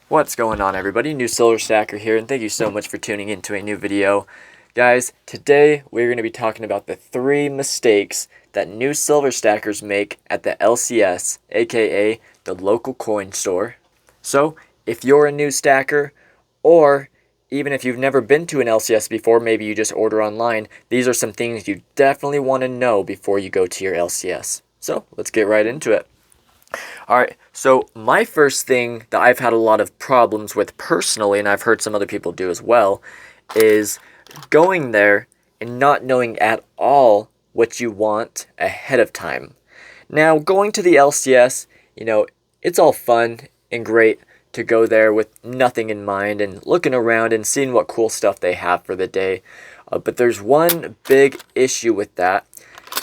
What's going on, everybody? New Silver Stacker here, and thank you so much for tuning into a new video. Guys, today we're going to be talking about the 3 mistakes that new Silver Stackers make at the LCS, aka the local coin store. So, if you're a new stacker, or even if you've never been to an LCS before, maybe you just order online, these are some things you definitely want to know before you go to your LCS. So, let's get right into it. Alright, so my first thing that I've had a lot of problems with personally, and I've heard some other people do as well, is going there and not knowing at all what you want ahead of time. Now, going to the LCS, it's all fun and great to go there with nothing in mind and looking around and seeing what cool stuff they have for the day. But there's one big issue with that.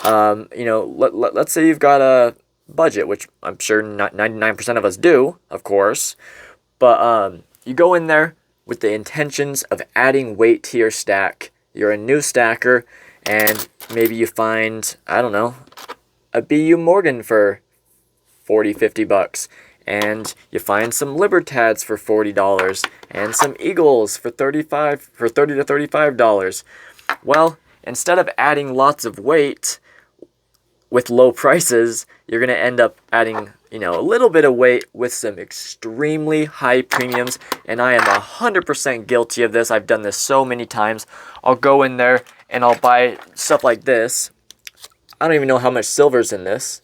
Let's say you've got a budget, which I'm sure 99% of us do, of course, but you go in there with the intentions of adding weight to your stack. You're a new stacker, and maybe you find, I don't know, a BU Morgan for 40, 50 bucks, and you find some Libertads for $40, and some Eagles for $30 to $35. Well, instead of adding lots of weight with low prices, you're going to end up adding, a little bit of weight with some extremely high premiums, and I am 100% guilty of this. I've done this so many times. I'll go in there and I'll buy stuff like this. I don't even know how much silver's in this.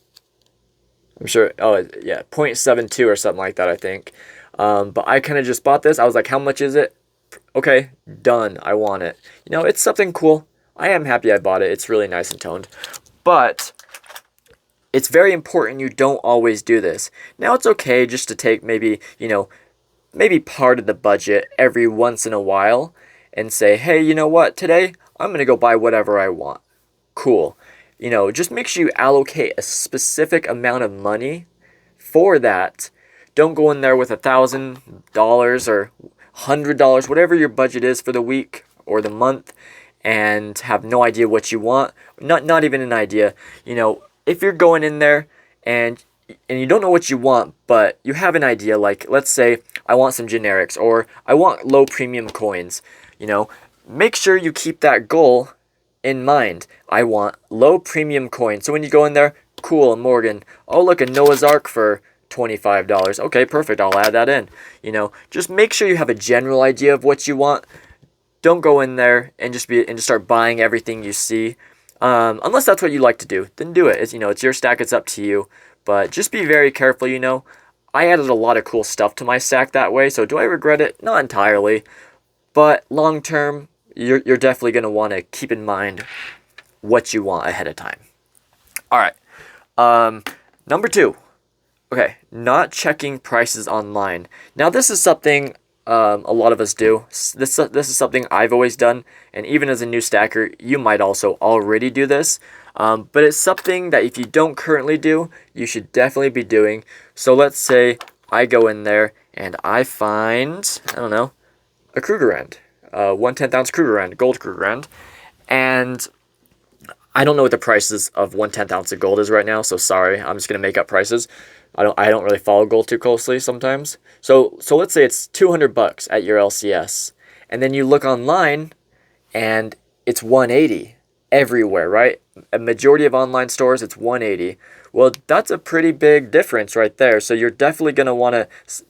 I'm sure, oh yeah, 0.72 or something like that, I think. But I kind of just bought this. I was like, how much is it? Okay, done. I want it. It's something cool. I am happy I bought it. It's really nice and toned. But it's very important you don't always do this. Now, it's okay just to take maybe part of the budget every once in a while and say, hey, you know what, today I'm going to go buy whatever I want. Cool. Just make sure you allocate a specific amount of money for that. Don't go in there with $1,000 or $100, whatever your budget is for the week or the month, and have no idea what you want. Not even an idea. If you're going in there and you don't know what you want, but you have an idea, like, let's say I want some generics, or I want low premium coins, make sure you keep that goal in mind. I want low premium coins. So when you go in there, cool, Morgan, oh look, a Noah's Ark for $25. Okay, perfect, I'll add that in. Just make sure you have a general idea of what you want. Don't go in there and just start buying everything you see. Unless that's what you like to do, then do it. It's your stack, it's up to you. But just be very careful, I added a lot of cool stuff to my stack that way, so do I regret it? Not entirely. But long term, you're definitely going to want to keep in mind what you want ahead of time. Alright. Number 2. Okay, not checking prices online. Now, this is something a lot of us do. This is something I've always done, and even as a new stacker, you might also already do this. But it's something that if you don't currently do, you should definitely be doing. So let's say I go in there and I find, I don't know, a Krugerrand, 1/10 ounce Krugerrand, gold Krugerrand, and I don't know what the prices of 1/10 ounce of gold is right now, so sorry, I'm just gonna make up prices. I don't really follow gold too closely sometimes. So let's say it's 200 bucks at your LCS, and then you look online and it's 180 everywhere, right? A majority of online stores, it's 180. Well, that's a pretty big difference right there. So you're definitely going to want to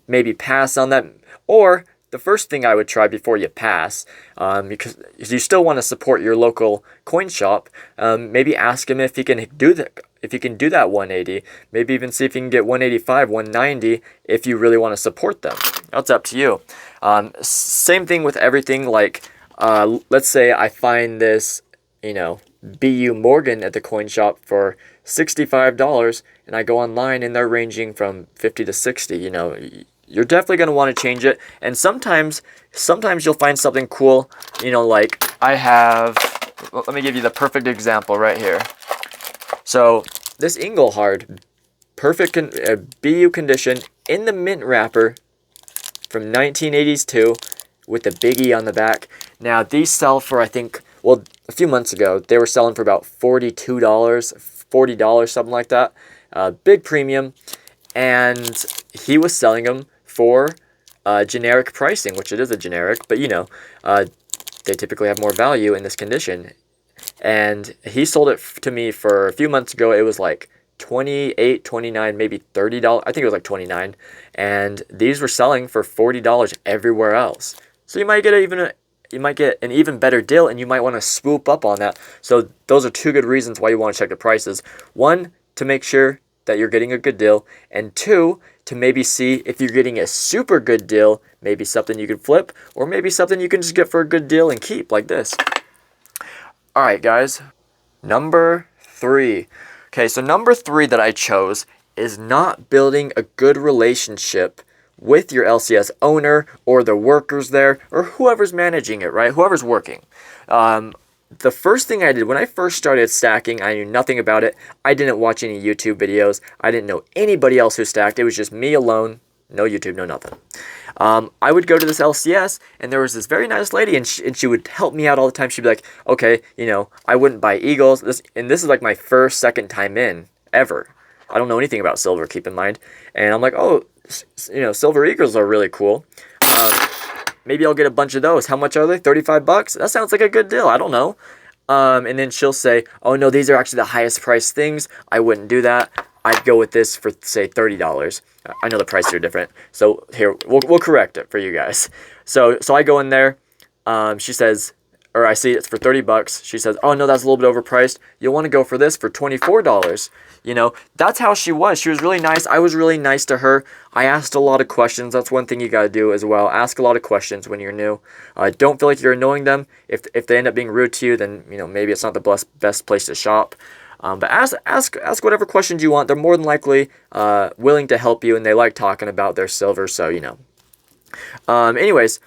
maybe pass on that, or the first thing I would try before you pass, because you still want to support your local coin shop, maybe ask him if he can do that. If you can do that 180, maybe even see if you can get 185, 190 if you really want to support them. That's up to you. Same thing with everything, like let's say I find this, BU Morgan at the coin shop for $65, and I go online and they're ranging from 50 to 60, you're definitely going to want to change it. And sometimes you'll find something cool, like I have, let me give you the perfect example right here. So this Inglehard, perfect BU condition in the mint wrapper from 1980s too, with the Big E on the back. Now these sell for, I think, well, a few months ago they were selling for about $42, $40, something like that. Big premium, and he was selling them for generic pricing, which it is a generic, but they typically have more value in this condition. And he sold it to me for a few months ago. It was like 28, 29, maybe $30. I think it was like 29. And these were selling for $40 everywhere else. So you might get an even better deal, and you might want to swoop up on that. So those are two good reasons why you want to check the prices. One, to make sure that you're getting a good deal, and two, to maybe see if you're getting a super good deal, maybe something you can flip, or maybe something you can just get for a good deal and keep, like this. All right, guys, number 3. Okay, so number 3 that I chose is not building a good relationship with your LCS owner or the workers there or whoever's managing it, right? Whoever's working. The first thing I did when I first started stacking, I knew nothing about it. I didn't watch any YouTube videos. I didn't know anybody else who stacked. It was just me alone. No YouTube, no nothing. I would go to this LCS, and there was this very nice lady, and she would help me out all the time. She'd be like, okay, I wouldn't buy Eagles. This is like my second time in, ever. I don't know anything about silver, keep in mind. And I'm like, oh, silver Eagles are really cool. Maybe I'll get a bunch of those. How much are they? $35? That sounds like a good deal. I don't know. And then she'll say, oh, no, these are actually the highest priced things. I wouldn't do that. I'd go with this for, say, $30. I know the prices are different. So here, we'll correct it for you guys. So I go in there. She says, or I see it's for $30. She says, oh, no, that's a little bit overpriced. You'll want to go for this for $24. That's how she was. She was really nice. I was really nice to her. I asked a lot of questions. That's one thing you got to do as well. Ask a lot of questions when you're new. Don't feel like you're annoying them. If they end up being rude to you, then maybe it's not the best place to shop. But ask whatever questions you want. They're more than likely willing to help you, and they like talking about their silver, so Anyways,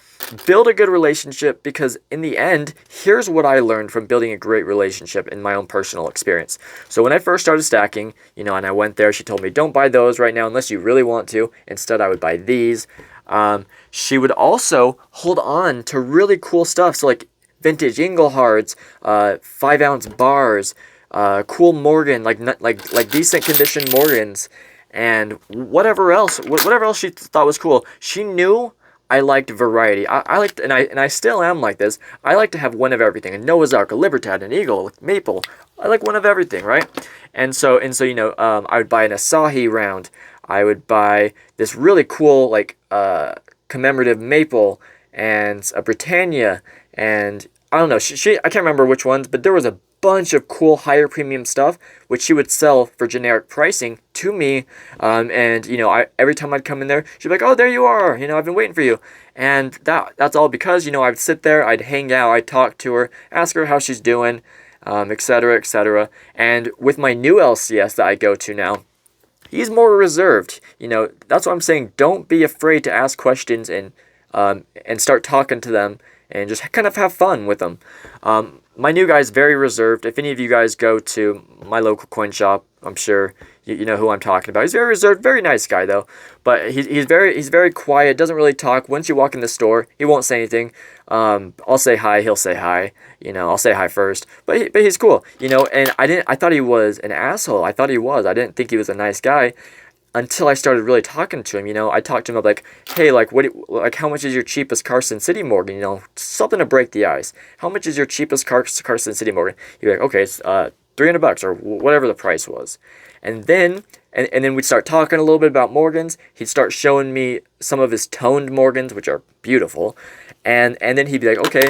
build a good relationship, because in the end, here's what I learned from building a great relationship in my own personal experience. So when I first started stacking, and I went there, she told me, don't buy those right now unless you really want to. Instead, I would buy these. She would also hold on to really cool stuff. So like vintage Inglehards, 5-ounce bars, cool Morgan, like decent condition Morgans, and whatever else she thought was cool. She knew I liked variety. I liked, and I still am like this. I like to have one of everything. A Noah's Ark, a Libertad, an Eagle, Maple. I like one of everything, right? And so I would buy an Asahi round. I would buy this really cool commemorative Maple and a Britannia, and I don't know. I can't remember which ones, but there was a bunch of cool higher premium stuff which she would sell for generic pricing to me, and every time I'd come in there, she'd be like, oh, there you are, I've been waiting for you. And that's all because I'd sit there, I'd hang out, I'd talk to her, ask her how she's doing, etc., etc. And with my new LCS that I go to now, he's more reserved. That's what I'm saying. Don't be afraid to ask questions and start talking to them and just kind of have fun with them. My new guy's very reserved. If any of you guys go to my local coin shop, I'm sure you know who I'm talking about. He's very reserved, very nice guy though. But he's very quiet, doesn't really talk. Once you walk in the store, he won't say anything. I'll say hi, he'll say hi. I'll say hi first. But he's cool. And I thought he was an asshole. I thought he was. I didn't think he was a nice guy until I started really talking to him. I talked to him about hey, how much is your cheapest Carson City Morgan? Something to break the ice. How much is your cheapest Carson City Morgan? He'd be like, okay, it's $300 or whatever the price was. And then we'd start talking a little bit about Morgans. He'd start showing me some of his toned Morgans, which are beautiful. And then he'd be like, okay.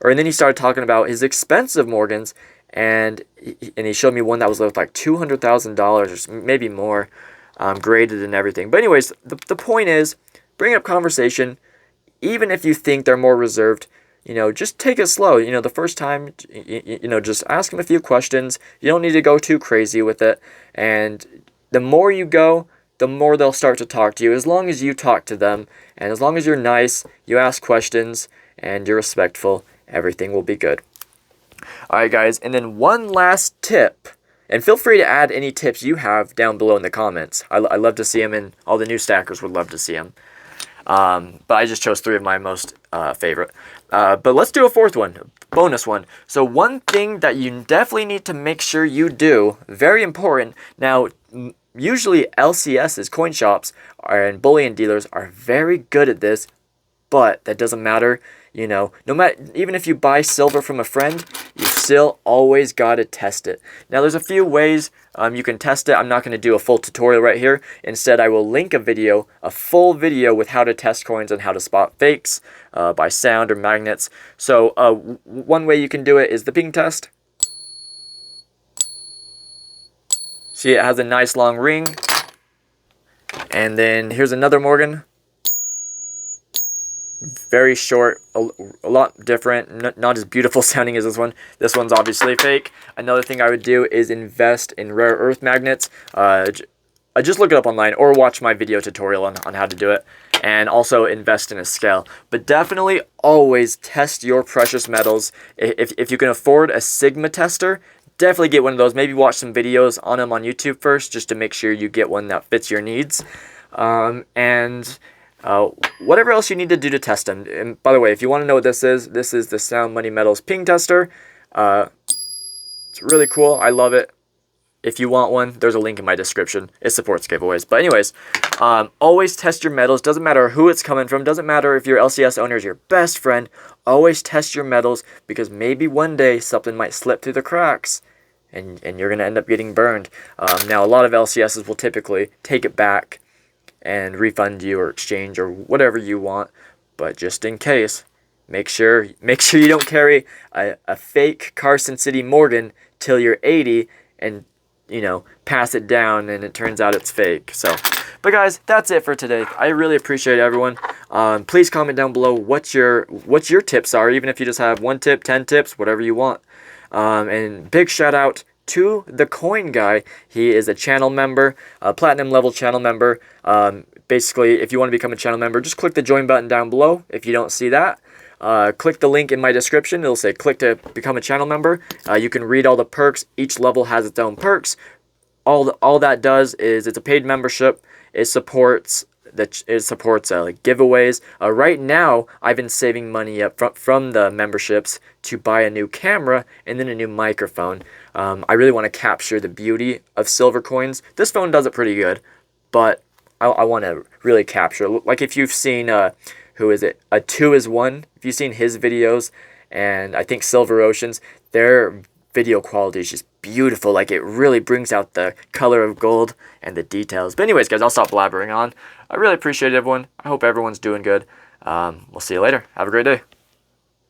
And then he started talking about his expensive Morgans, and he showed me one that was worth like $200,000 or maybe more. Graded and everything. But anyways, the point is, bring up conversation. Even if you think they're more reserved, just take it slow. The first time, just ask them a few questions. You don't need to go too crazy with it. And the more you go, the more they'll start to talk to you. As long as you talk to them, and as long as you're nice, you ask questions, and you're respectful, everything will be good. All right, guys. And then one last tip. And feel free to add any tips you have down below in the comments. I love to see them, and all the new stackers would love to see them. But I just chose 3 of my most favorite. But let's do a 4th one, bonus one. So one thing that you definitely need to make sure you do, very important. Now, usually LCS's, coin shops, and bullion dealers are very good at this, but that doesn't matter. You know, no matter, even if you buy silver from a friend, you still always gotta test it. Now, there's a few ways you can test it. I'm not going to do a full tutorial right here. Instead, I will link a full video with how to test coins and how to spot fakes by sound or magnets. So one way you can do it is the ping test. See, it has a nice long ring. And then here's another Morgan. Very short, a lot different, not as beautiful sounding as this one. This one's obviously fake. Another thing I would do is invest in rare earth magnets. Just look it up online or watch my video tutorial on how to do it. And also invest in a scale. But definitely always test your precious metals. If you can afford a Sigma tester, definitely get one of those. Maybe watch some videos on them on YouTube first, just to make sure you get one that fits your needs. Whatever else you need to do to test them. And by the way, if you want to know what this is the Sound Money Metals ping tester. It's really cool. I love it. If you want one, there's a link in my description. It supports giveaways. But anyways, always test your metals. Doesn't matter who it's coming from. Doesn't matter if your LCS owner is your best friend. Always test your metals, because maybe one day something might slip through the cracks and you're going to end up getting burned. Now, a lot of LCSs will typically take it back and refund you or exchange or whatever you want. But just in case, make sure you don't carry a fake Carson City Morgan till you're 80 and, you know, pass it down and it turns out it's fake. So, but guys, that's it for today. I really appreciate everyone. Please comment down below what your tips are, even if you just have 1 tip, 10 tips, whatever you want. And big shout out to the Coin Guy. He is a channel member, a platinum level channel member. Basically, if you want to become a channel member, just click the join button down below. If you don't see that, click the link in my description. It'll say click to become a channel member. You can read all the perks. Each level has its own perks. All that does is, it's a paid membership. It supports like giveaways. Right now, I've been saving money up from the memberships to buy a new camera and then a new microphone. I really want to capture the beauty of silver coins. This phone does it pretty good, but I want to really capture. Like if you've seen, who is it? A 2is1. If you've seen his videos, and I think Silver Oceans, their video quality is just beautiful. Like, it really brings out the color of gold and the details. But anyways, guys, I'll stop blabbering on. I really appreciate everyone. I hope everyone's doing good. We'll see you later. Have a great day.